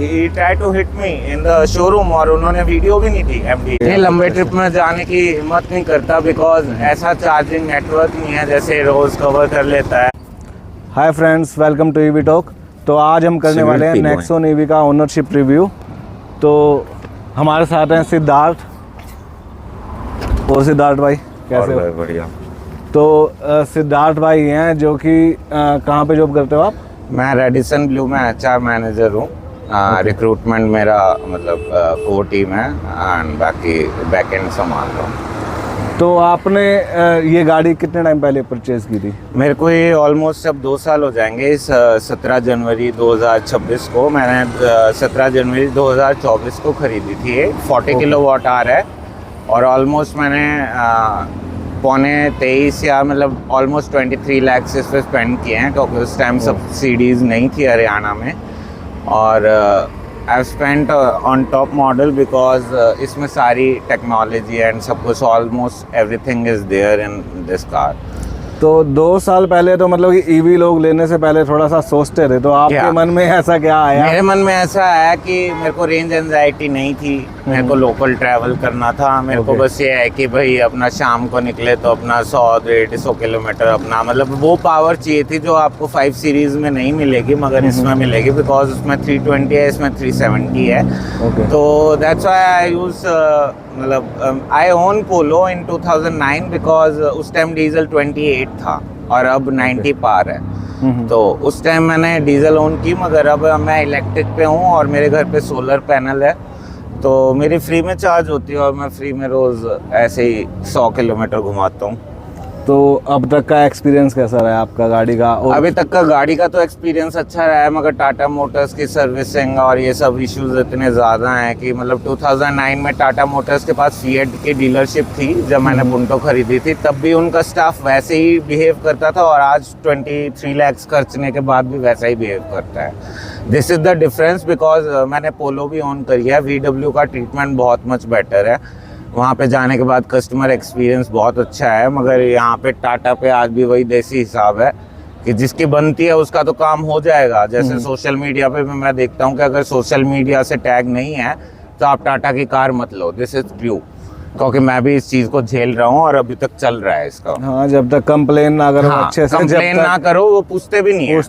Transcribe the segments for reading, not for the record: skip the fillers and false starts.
he tried to hit me in the showroom और उन्होंने video भी नहीं थी एमडी। ये लंबे ट्रिप में जाने की हिम्मत नहीं करता बिकॉज ऐसा चार्जिंग नेटवर्क नहीं है जैसे रोज कवर कर लेता है। Hi friends, welcome to EV talk. तो आज हम करने वाले हैं नेक्सॉन ईवी का ओनरशिप रिव्यू। तो हमारे साथ हैं सिद्धार्थ। और सिद्धार्थ भाई कैसे हो? बढ़िया। तो सिद्धार्थ भाई हैं जो कि कहाँ पे जॉब करते हो आप? मैं रेडिसन ब्लू में एचआर मैनेजर हूँ। रिक्रूटमेंट मेरा मतलब कोर टीम है एंड बाकी बैक एंड संभाल रहा हूँ। तो आपने ये गाड़ी कितने टाइम पहले परचेज की थी? मेरे को ये ऑलमोस्ट अब 2 साल हो जाएंगे। इस 17 जनवरी 2026 को मैंने 17 जनवरी 2024 को खरीदी थी। ये 40 किलोवाट आवर है और ऑलमोस्ट मैंने पौने 23 या मतलब ऑलमोस्ट 23 लाख इस पर स्पेंड किए हैं क्योंकि उस टाइम सब्सिडीज़ नहीं थी हरियाणा में। और I spent on top model because इसमें सारी टेक्नोलॉजी एंड सब कुछ almost everything is there in this car. तो 2 साल पहले तो मतलब कि ईवी लोग लेने से पहले थोड़ा सा सोचते थे, तो आपके मन में ऐसा क्या आया? मेरे मन में ऐसा आया कि मेरे को रेंज एंजाइटी नहीं थी, मेरे को लोकल ट्रैवल करना था। मेरे को बस ये है कि भाई अपना शाम को निकले तो अपना 100-150 किलोमीटर अपना मतलब वो पावर चाहिए थी जो आपको 5 सीरीज में नहीं मिलेगी मगर इसमें मिलेगी बिकॉज उसमें 320 है, इसमें 370 है। तो दैट्स व्हाई आई यूज मतलब आई ओन पोलो इन 2009 बिकॉज उस टाइम डीजल 28 था और अब 90 पार है। तो उस टाइम मैंने डीजल ओन की मगर अब मैं इलेक्ट्रिक पे हूँ और मेरे घर पे सोलर पैनल है तो मेरी फ्री में चार्ज होती है और मैं फ्री में रोज़ ऐसे ही 100 किलोमीटर घुमाता हूँ। तो अब तक का एक्सपीरियंस कैसा रहा आपका गाड़ी का? और अभी तक का गाड़ी का तो एक्सपीरियंस अच्छा रहा है मगर टाटा मोटर्स की सर्विसिंग और ये सब इश्यूज इतने ज़्यादा हैं कि मतलब 2009 में टाटा मोटर्स के पास फिएट की डीलरशिप थी जब मैंने पुंटो खरीदी थी, तब भी उनका स्टाफ वैसे ही बिहेव करता था और आज 23 लाख खर्चने के बाद भी वैसा ही बिहेव करता है। This is the difference because मैंने पोलो भी ऑन करी है। VW का ट्रीटमेंट बहुत मच बेटर है, वहाँ पे जाने के बाद कस्टमर एक्सपीरियंस बहुत अच्छा है मगर यहाँ पे टाटा पे आज भी वही देसी हिसाब है कि जिसकी बनती है उसका तो काम हो जाएगा। जैसे सोशल मीडिया पे भी मैं देखता हूँ कि अगर सोशल मीडिया से टैग नहीं है तो आप टाटा की कार मत लो। दिस इज ट्रू क्योंकि मैं भी इस चीज़ को झेल रहा हूँ और अभी तक चल रहा है इसका। हाँ, जब तक कंप्लेन ना करो, अच्छे से कंप्लेन ना करो, वो पूछते भी नहीं है,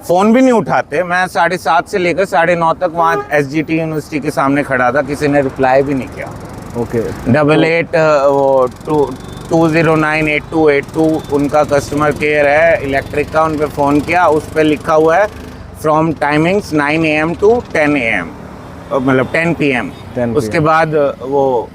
फ़ोन भी नहीं उठाते। मैं 7:30 से लेकर 9:30 तक वहाँ SGT यूनिवर्सिटी के सामने खड़ा था, किसी ने रिप्लाई भी नहीं किया। 88 उनका कस्टमर केयर है इलेक्ट्रिक का, उन पे फ़ोन किया, उस पर लिखा हुआ है from timings 9 AM to 10 AM मतलब 10 PM। उसके बाद वो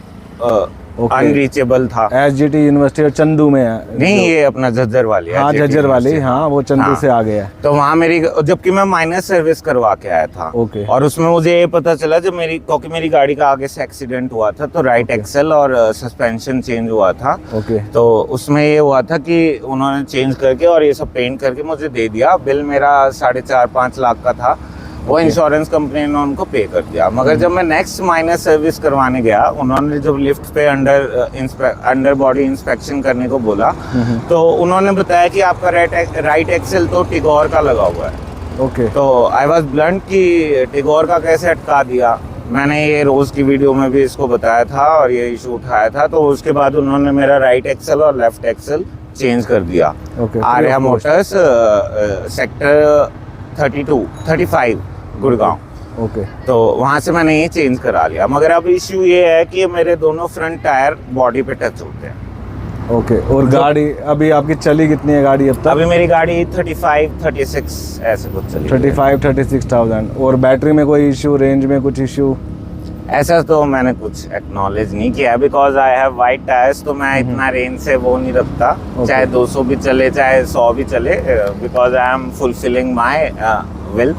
अनरीचेबल था। SGT यूनिवर्सिटी चंदू में है नहीं, ये अपना झज्जर वाली है। हाँ, झज्जर वाली, हाँ वो चंदू से आ गया। तो वहाँ मेरी, जबकि मैं माइनर सर्विस करवा के आया था और उसमें मुझे ये पता चला जब क्योंकि मेरी गाड़ी का आगे से एक्सीडेंट हुआ था तो राइट एक्सेल और सस्पेंशन चेंज हुआ था। तो उसमें ये हुआ था कि उन्होंने चेंज करके और ये सब पेंट करके मुझे दे दिया। बिल मेरा 4.5-5 लाख का था, वो इंश्योरेंस कंपनी ने उनको पे कर दिया। मगर जब मैं नेक्स्ट माइनर सर्विस करवाने गया, उन्होंने जब लिफ्ट पे अंडर बॉडी इंस्पेक्शन करने को बोला तो उन्होंने बताया कि आपका राइट एक्सेल तो टिगोर का लगा हुआ है। तो आई वाज ब्लंट कि टिगोर का कैसे अटका दिया। मैंने ये रोज की वीडियो में भी इसको बताया था और ये इशू उठाया था। तो उसके बाद उन्होंने मेरा राइट एक्सेल और लेफ्ट एक्सेल चेंज कर दिया। Arya Motors sector 35 Gurgaon. तो वहाँ से मैंने ये चेंज करा लिया मगर अब इश्यू ये है कि मेरे दोनों फ्रंट टायर बॉडी पे टच होते हैं। और गाड़ी अभी आपकी चली कितनी है गाड़ी अब तक? अभी मेरी गाड़ी 35-36 ऐसे कुछ चली। 35-36,000। और बैटरी में कोई इशू, रेंज में कुछ इशू? ऐसा तो मैंने कुछ एक्नॉलेज नहीं किया because I have white tyres, तो मैं इतना रेंज से वो नहीं रखता। चाहे 200 भी चले चाहे 100 भी चले because I am fulfilling my wealth.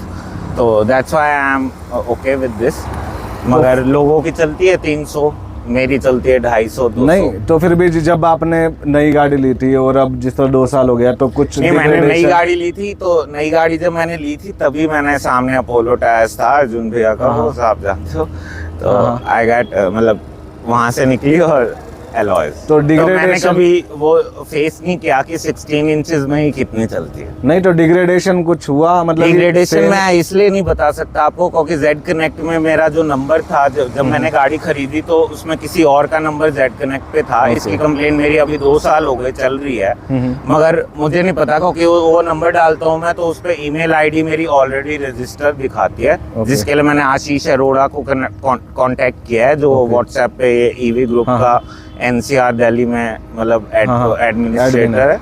तो that's why I am okay with this. मगर लोगों की चलती है 300, मेरी चलती है 250-200। नहीं तो फिर भी जब आपने नई गाड़ी ली थी और अब जिस तरह 2 साल हो गया तो कुछ नहीं, मैंने नई गाड़ी ली थी तो नई गाड़ी जब मैंने ली थी तभी मैंने सामने अपोलो टायर्स था अर्जुन भैया का, वो आप जानते हो। तो आई गॉट मतलब वहाँ से निकली और एलॉयज। तो मैंने डिग्रेडेशन कभी वो फेस नहीं किया कि 16 इंचेस में ही कितनी चलती है। नहीं, तो डिग्रेडेशन कुछ हुआ मतलब डिग्रेडेशन मैं इसलिए नहीं बता सकता आपको क्योंकि जेड कनेक्ट में मेरा जो नंबर था जब मैंने गाड़ी खरीदी तो उसमें किसी और का नंबर जेड कनेक्ट पे था। इसकी कंप्लेन मेरी अभी 2 साल हो गए चल रही है, मगर मुझे नहीं पता क्योंकि वो नंबर डालता हूँ मैं तो उस पर ईमेल आईडी मेरी ऑलरेडी रजिस्टर दिखाती है, जिसके लिए मैंने आशीष अरोड़ा को कांटेक्ट किया है, जो व्हाट्सएप पे ईवी ग्रुप का एनसीआर दिल्ली में मतलब एडमिनिस्ट्रेटर है।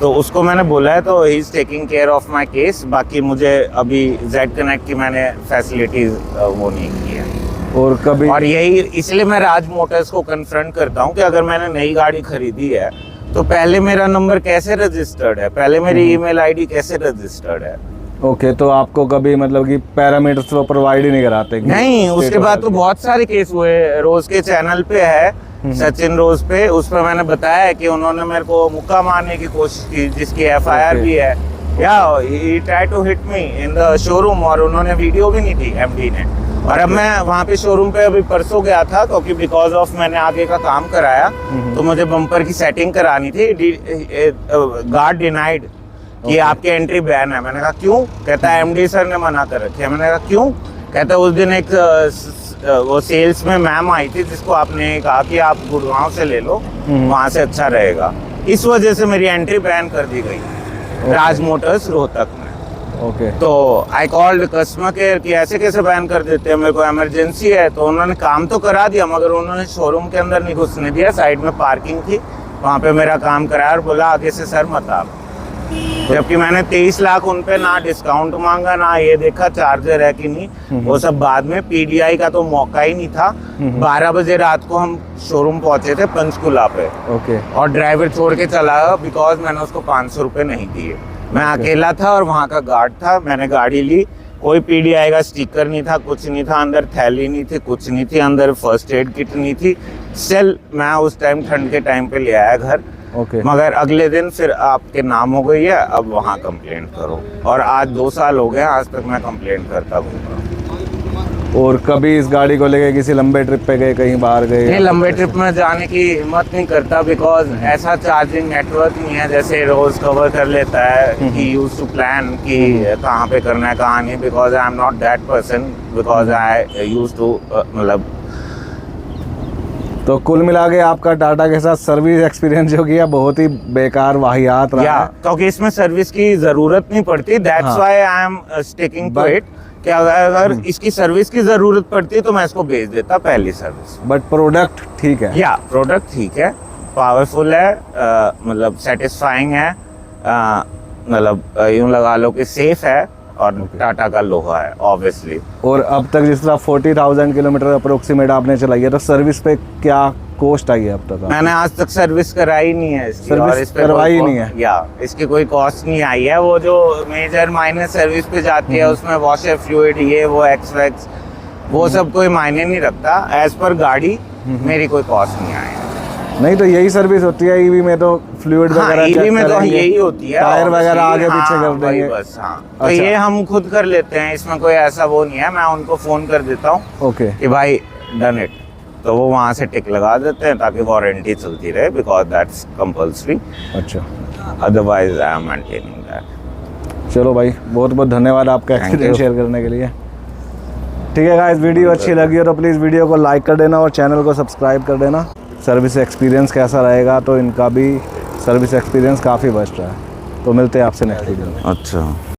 तो उसको मैंने बोला है तो he is taking care of my case. बाकी मुझे अभी जेड कनेक्ट की मैंने फैसिलिटीज वो नहीं की है। और कभी और यही इसलिए मैं राज मोटर्स को कन्फ्रंट करता हूँ कि अगर मैंने नई गाड़ी खरीदी है तो पहले मेरा नंबर कैसे रजिस्टर्ड है, पहले मेरी ईमेल आईडी कैसे रजिस्टर्ड है। ओके, तो आपको कभी मतलब कि पैरामीटर्स तो प्रोवाइड ही नहीं कराते? नहीं, उसके बाद तो बहुत सारे केस हुए। रोज के चैनल पे है, सचिन रोज पे, उस पर मैंने बताया है कि उन्होंने मेरे को मुक्का मारने की कोशिश की, जिसकी एफआईआर भी है। या he try to hit me in the showroom, और उन्होंने वीडियो भी नहीं दी एमडी ने। और अब मैं वहाँ पे शोरूम पे अभी परसों गया था क्योंकि बिकॉज ऑफ मैंने आगे का काम कराया तो मुझे बम्पर की सेटिंग करानी थी। गार्ड डिनाइड कि आपकी एंट्री बैन है। मैंने कहा क्यों? कहता है एमडी सर ने मना कर रखी है। मैंने कहा क्यों? कहता है उस दिन एक वो सेल्स में मैम आई थी जिसको आपने कहा कि आप गुड़गांव से ले लो, वहां से अच्छा रहेगा। इस वजह से मेरी एंट्री बैन कर दी गई राज मोटर्स रोहतक में। ओके, तो आई कॉल्ड कस्टमर केयर कि ऐसे कैसे बैन कर देते हैं, मेरे को इमरजेंसी है। तो उन्होंने काम तो करा दिया मगर उन्होंने शोरूम के अंदर नहीं घुसने दिया। साइड में पार्किंग थी, वहाँ पे मेरा काम कराया और बोला आगे से सर मत आप। जबकि मैंने 23 लाख उन पे ना डिस्काउंट मांगा ना ये देखा चार्जर है कि नहीं, वो सब बाद में। पीडीआई का तो मौका ही नहीं था। 12 बजे रात को हम शोरूम पहुंचे थे पंचकुला पे। ओके, और ड्राइवर छोड़ के चला गया बिकॉज मैंने उसको 500 रुपये नहीं दिए। मैं अकेला था और वहाँ का गार्ड था। मैंने गाड़ी ली, कोई पीडीआई का स्टिकर नहीं था, कुछ नहीं था, अंदर थैली नहीं थी, कुछ नहीं थी, अंदर फर्स्ट एड किट नहीं थी। स्टिल मैं उस टाइम ठंड के टाइम पे ले आया घर। ओके, मगर अगले दिन फिर आपके नाम हो गई है, अब वहाँ कंप्लेंट करो। और आज 2 साल हो गए, आज तक मैं कंप्लेंट करता हूँ। और कभी इस गाड़ी को लेके किसी लंबे ट्रिप पे गए, कहीं बाहर गए? नहीं, लंबे ट्रिप में जाने की हिम्मत नहीं करता बिकॉज ऐसा चार्जिंग नेटवर्क नहीं है जैसे रोज कवर कर लेता है कि यूज टू प्लान कि कहाँ पे करना है कहाँ नहीं। Because I am not that person, because I use to मतलब। तो कुल मिला के आपका टाटा के साथ सर्विस एक्सपीरियंस जो किया बहुत ही बेकार वाहियात रहा है। क्योंकि इसमें सर्विस की जरूरत नहीं पड़ती, that's why I am sticking to it कि अगर इसकी सर्विस की जरूरत पड़ती है तो मैं इसको भेज देता पहली सर्विस। बट प्रोडक्ट ठीक है? या प्रोडक्ट ठीक है, पावरफुल है, मतलब सेटिस्फाइंग है, मतलब यूं लगा लो कि सेफ है और टाटा का लोहा है ऑब्वियसली। और अब तक जिस तरह 40,000 किलोमीटर अप्रोक्सीमेट आपने चलाई है, तो सर्विस पे क्या कॉस्ट आई है अब तक? मैंने आज तक सर्विस कराई नहीं है इसकी, सर्विस और इस पे करवाई नहीं है? या इसकी कोई कॉस्ट नहीं आई है। वो जो मेजर माइनर सर्विस पे जाती है उसमें वॉशर फ्लूइड ये वो एक्सवैक्स वो सब कोई मायने नहीं रखता। एज पर गाड़ी मेरी कोई कॉस्ट नहीं आई। नहीं, तो यही सर्विस होती है ईवी में, तो फ्लूइड वगैरह ईवी में तो यही होती है, टायर वगैरह आगे पीछे कर देंगे बस। तो ये हम खुद कर लेते हैं, इसमें कोई ऐसा वो नहीं है। मैं उनको फोन कर देता हूँ ओके कि भाई डन इट, तो वो वहाँ से टिक लगा देते हैं ताकि वारंटी चलती रहे बिकॉज दैट्स कंपल्सरी। अच्छा, otherwise I am maintaining that. चलो भाई, बहुत बहुत धन्यवाद आपका एक्सपीरियंस शेयर करने के लिए। ठीक है गाइस, वीडियो अच्छी लगी हो तो प्लीज़ वीडियो को लाइक कर देना और चैनल को सब्सक्राइब कर देना। सर्विस एक्सपीरियंस कैसा रहेगा, तो इनका भी सर्विस एक्सपीरियंस काफ़ी बेस्ट रहा है। तो मिलते हैं आपसे नेक्स्ट वीडियो में। अच्छा।